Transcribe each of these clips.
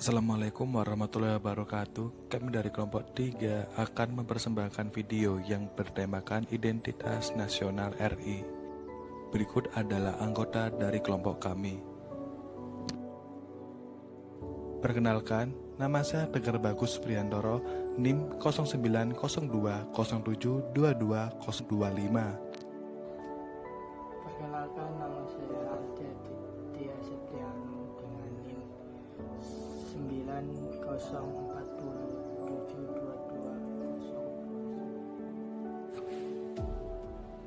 Assalamualaikum warahmatullahi wabarakatuh. Kami dari kelompok 3 akan mempersembahkan video yang bertemakan Identitas Nasional RI. Berikut adalah anggota dari kelompok kami. Perkenalkan, nama saya Tegar Bagus Priantoro, NIM 0902072225. Perkenalkan, nama saya Aldia Ditya Setianu dengan NIM 904072220.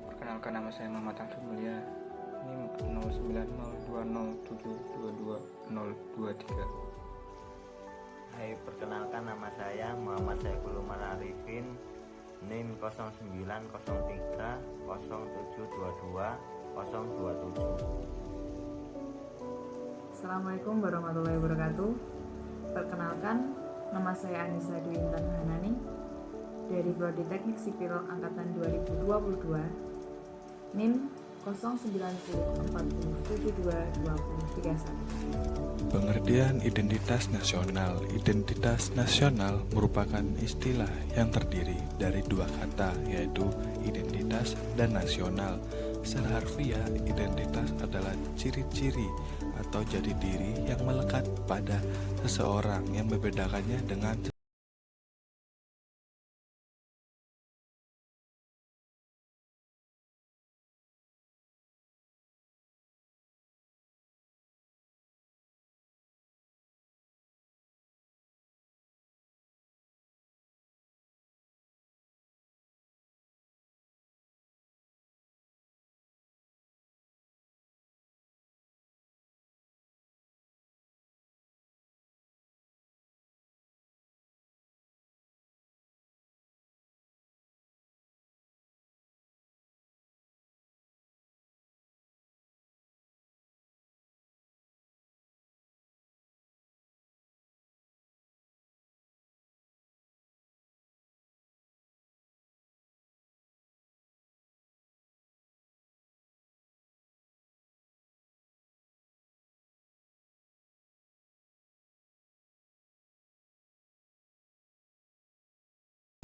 Perkenalkan, nama saya Muhammad Anggi Mulia, NIM 090207222023. Hai, perkenalkan, nama saya Muhammad Saiful Umar Arifin, NIM 090307222027. Assalamualaikum warahmatullahi wabarakatuh. Perkenalkan, nama saya Anissa Dwi Intan Hanani dari Prodi Teknik Sipil Angkatan 2022, NIM 090407222031. Pengertian identitas nasional. Identitas nasional merupakan istilah yang terdiri dari dua kata, yaitu identitas dan nasional. Secara harfiah, identitas adalah ciri-ciri atau jati diri yang melekat pada seseorang yang membedakannya dengan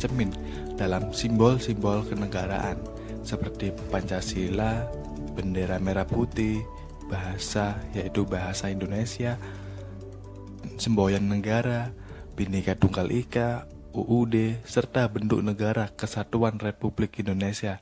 cermin dalam simbol-simbol kenegaraan seperti Pancasila, bendera merah putih, bahasa yaitu bahasa Indonesia, semboyan negara, Bhinneka Tunggal Ika, UUD, serta bentuk negara Kesatuan Republik Indonesia.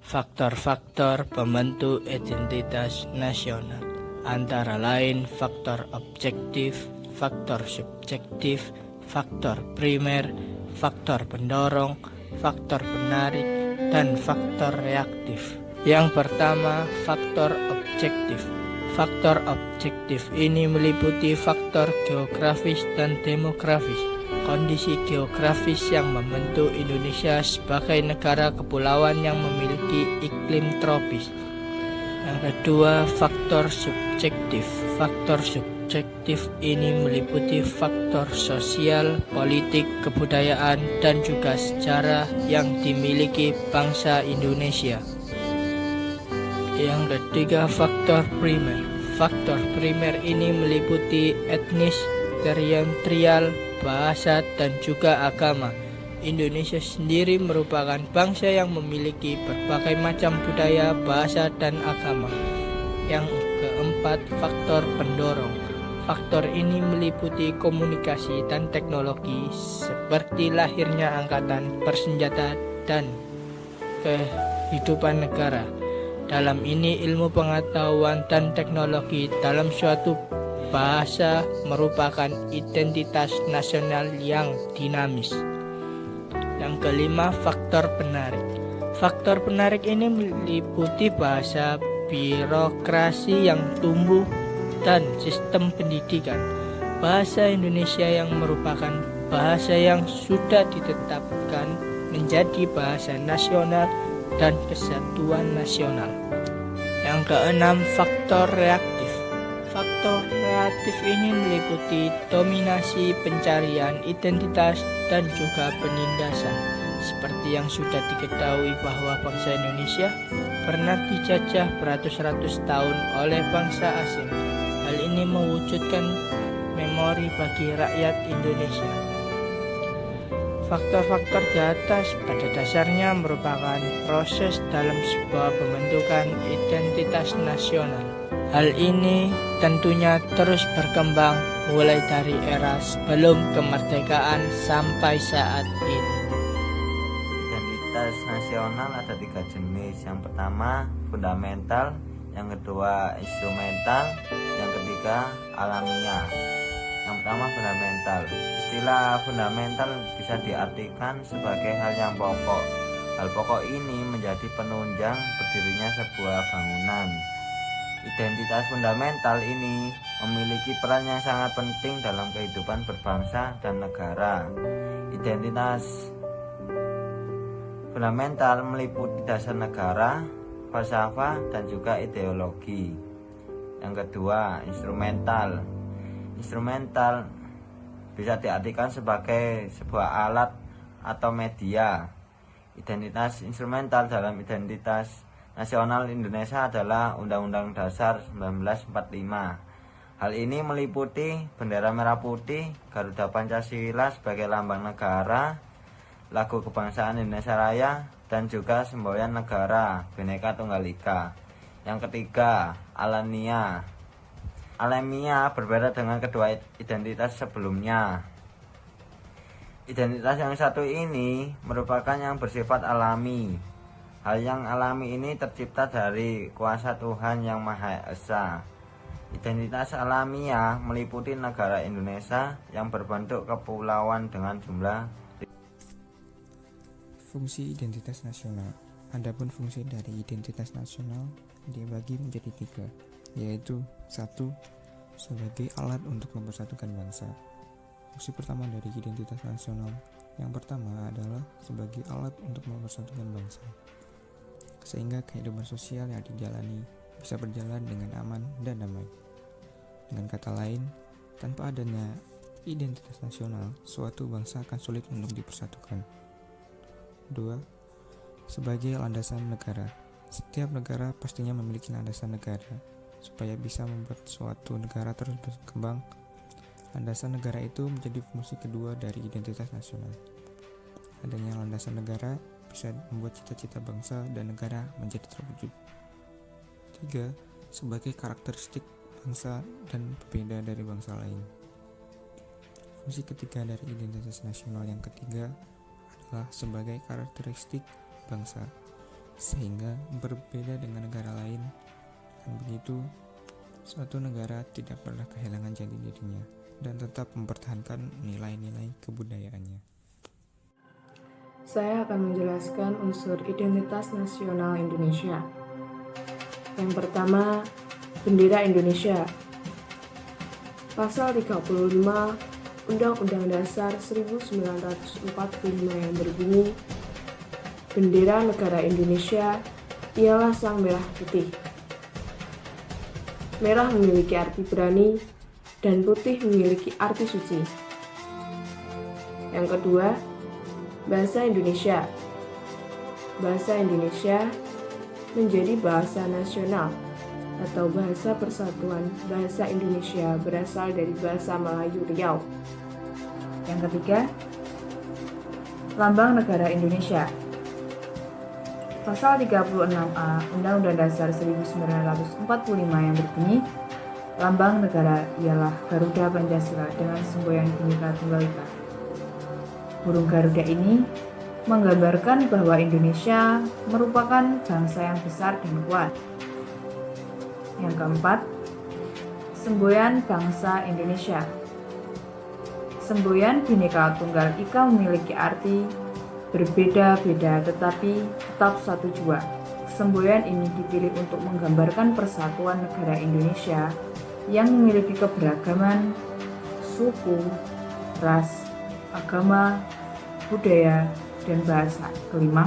Faktor-faktor pembentuk identitas nasional antara lain faktor objektif, faktor subjektif, faktor primer, faktor pendorong, faktor penarik, dan faktor reaktif. Yang pertama, faktor objektif. Faktor objektif ini meliputi faktor geografis dan demografis. Kondisi geografis yang membentuk Indonesia sebagai negara kepulauan yang memiliki iklim tropis. Yang kedua, faktor subjektif. Faktor subjektif ini meliputi faktor sosial, politik, kebudayaan, dan juga sejarah yang dimiliki bangsa Indonesia. Yang ketiga, faktor primer. Faktor primer ini meliputi etnis, teritorial, bahasa, dan juga agama. Indonesia sendiri merupakan bangsa yang memiliki berbagai macam budaya, bahasa, dan agama. Yang keempat, faktor pendorong. Faktor ini meliputi komunikasi dan teknologi seperti lahirnya angkatan bersenjata dan kehidupan negara. Dalam ini ilmu pengetahuan dan teknologi dalam suatu bahasa merupakan identitas nasional yang dinamis. Yang kelima, faktor penarik. Faktor penarik ini meliputi bahasa, birokrasi yang tumbuh, dan sistem pendidikan. Bahasa Indonesia yang merupakan bahasa yang sudah ditetapkan menjadi bahasa nasional dan kesatuan nasional. Yang keenam, faktor reaktif. Faktor reaktif ini meliputi dominasi, pencarian identitas, dan juga penindasan. Seperti yang sudah diketahui bahwa bangsa Indonesia pernah dijajah beratus-ratus tahun oleh bangsa asing. Hal ini mewujudkan memori bagi rakyat Indonesia. Faktor-faktor di atas pada dasarnya merupakan proses dalam sebuah pembentukan identitas nasional. Hal ini tentunya terus berkembang mulai dari era sebelum kemerdekaan sampai saat ini. Identitas nasional ada 3 jenis. Yang pertama fundamental, yang kedua instrumental, yang ketiga alamiah. Yang pertama fundamental. Istilah fundamental bisa diartikan sebagai hal yang pokok. Hal pokok ini menjadi penunjang berdirinya sebuah bangunan. Identitas fundamental ini memiliki peran yang sangat penting dalam kehidupan berbangsa dan negara. Identitas fundamental meliputi dasar negara, falsafah, dan juga ideologi. Yang kedua, instrumental. Instrumental bisa diartikan sebagai sebuah alat atau media. Identitas instrumental dalam identitas nasional Indonesia adalah Undang-Undang Dasar 1945. Hal ini meliputi bendera merah putih, Garuda Pancasila sebagai lambang negara, lagu kebangsaan Indonesia Raya, dan juga semboyan negara Bhinneka Tunggal Ika. Yang ketiga, alamiah. Alamiah berbeda dengan kedua identitas sebelumnya. Identitas yang satu ini merupakan yang bersifat alami. Hal yang alami ini tercipta dari kuasa Tuhan Yang Maha Esa. Identitas alamiah meliputi negara Indonesia yang berbentuk kepulauan dengan jumlah. Fungsi identitas nasional. Adapun fungsi dari identitas nasional dibagi menjadi 3, yaitu 1. Sebagai alat untuk mempersatukan bangsa. Fungsi pertama dari identitas nasional yang pertama adalah sebagai alat untuk mempersatukan bangsa, sehingga kehidupan sosial yang dijalani bisa berjalan dengan aman dan damai. Dengan kata lain, tanpa adanya identitas nasional, suatu bangsa akan sulit untuk dipersatukan. 2. Sebagai landasan negara. Setiap negara pastinya memiliki landasan negara. Supaya bisa membuat suatu negara terus berkembang, landasan negara itu menjadi fungsi kedua dari identitas nasional. Adanya landasan negara bisa membuat cita-cita bangsa dan negara menjadi terwujud. 3. Sebagai karakteristik bangsa dan berbeda dari bangsa lain. Fungsi ketiga dari identitas nasional yang ketiga adalah sebagai karakteristik bangsa, sehingga berbeda dengan negara lain. Dengan begitu, suatu negara tidak pernah kehilangan jati dirinya dan tetap mempertahankan nilai-nilai kebudayaannya. Saya akan menjelaskan unsur identitas nasional Indonesia. Yang pertama, bendera Indonesia. Pasal 35 Undang-Undang Dasar 1945 yang berbunyi, bendera negara Indonesia ialah sang merah putih. Merah memiliki arti berani dan putih memiliki arti suci. Yang kedua, bahasa Indonesia. Bahasa Indonesia menjadi bahasa nasional atau bahasa persatuan bahasa Indonesia berasal dari bahasa Melayu Riau. Yang ketiga, lambang negara Indonesia. Pasal 36A Undang-Undang Dasar 1945 yang berbunyi, lambang negara ialah Garuda Pancasila dengan semboyan Bhinneka Tunggal Ika. Burung Garuda ini menggambarkan bahwa Indonesia merupakan bangsa yang besar dan kuat. Yang keempat, semboyan bangsa Indonesia. Semboyan Bhinneka Tunggal Ika memiliki arti berbeda-beda tetapi tetap satu jua. Semboyan ini dipilih untuk menggambarkan persatuan negara Indonesia yang memiliki keberagaman suku, ras, agama, budaya, dan bahasa. Kelima,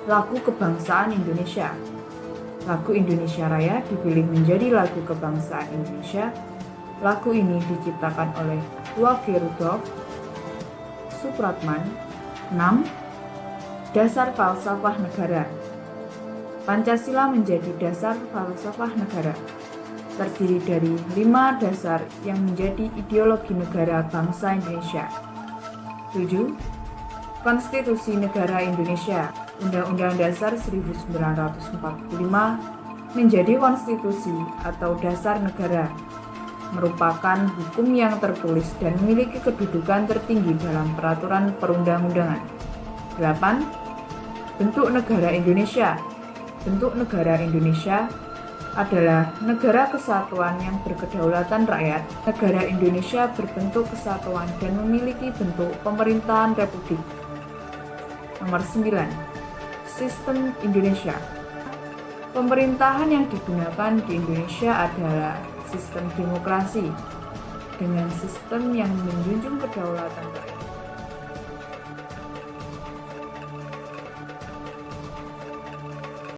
lagu kebangsaan Indonesia. Lagu Indonesia Raya dipilih menjadi lagu kebangsaan Indonesia. Lagu ini diciptakan oleh Wage Rudolf Supratman. 6. Dasar falsafah negara. Pancasila menjadi dasar falsafah negara. terdiri dari 5 dasar yang menjadi ideologi negara bangsa Indonesia. 7. Konstitusi Negara Indonesia Undang-Undang Dasar 1945 menjadi konstitusi atau dasar negara, merupakan hukum yang tertulis dan memiliki kedudukan tertinggi dalam peraturan perundang-undangan. 8. Bentuk negara Indonesia. Bentuk negara Indonesia adalah negara kesatuan yang berkedaulatan rakyat. Negara Indonesia berbentuk kesatuan dan memiliki bentuk pemerintahan republik. Nomor 9. Sistem Indonesia. Pemerintahan yang digunakan di Indonesia adalah sistem demokrasi dengan sistem yang menjunjung kedaulatan rakyat.